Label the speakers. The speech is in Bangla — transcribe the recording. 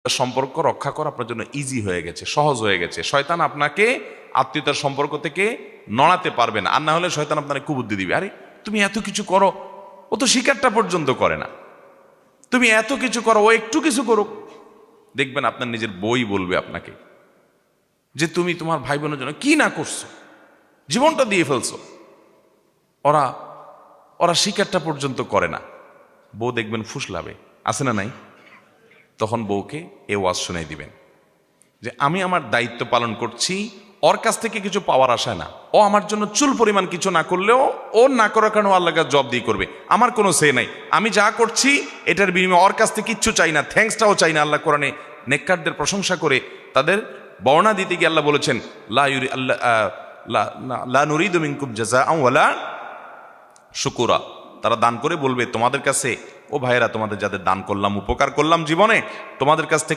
Speaker 1: সম্পর্ক রক্ষা করা আপনার জন্য ইজি হয়ে গেছে, সহজ হয়ে গেছে। শয়তান আপনাকে আত্মীয়তার সম্পর্ক থেকে নড়াতে পারবে না। আর না হলে শয়তান আপনাকে কুবুদ্ধি দিবে, আরে তুমি এত কিছু করো, ও তো শিকারটা পর্যন্ত করে না, তুমি এত কিছু করো, ও একটু কিছু করুক। দেখবেন আপনার নিজের বই বলবে আপনাকে যে তুমি তোমার ভাই বোনের জন্য কি না করছো, জীবনটা দিয়ে ফেলছো, ওরা ওরা শিকারটা পর্যন্ত করে না। বউ দেখবেন ফুসলাবে, আছে না নাই? তখন বউকে এ ওয়াজ শুনাই দিবেন যে আমি আমার দায়িত্ব পালন করছি, ওর কাছ থেকে কিছু পাওয়ার আশায় না। ও আমার জন্য চুল পরিমাণ কিছু না করলেও ও না করার কারণে আল্লাহর কাছে জব দিয়ে করবে, আমার কোনো সে নাই। আমি যা করছি এটার বিনিময়ে ওর কাছ থেকে কিচ্ছু চাই না, থ্যাঙ্কসটাও চাই না। আল্লাহ কোরআনে নেককারদের প্রশংসা করে তাদের বর্ণনা দিতে গিয়ে আল্লাহ বলেছেন লা নুরিদু মিনকুম জাযাআন ওয়ালা শুকুরা। তারা দান করে বলবে তোমাদের কাছে, ও ভাইয়েরা, তোমাদের যাদের দান করলাম, উপকার করলাম জীবনে, তোমাদের কাছ থেকে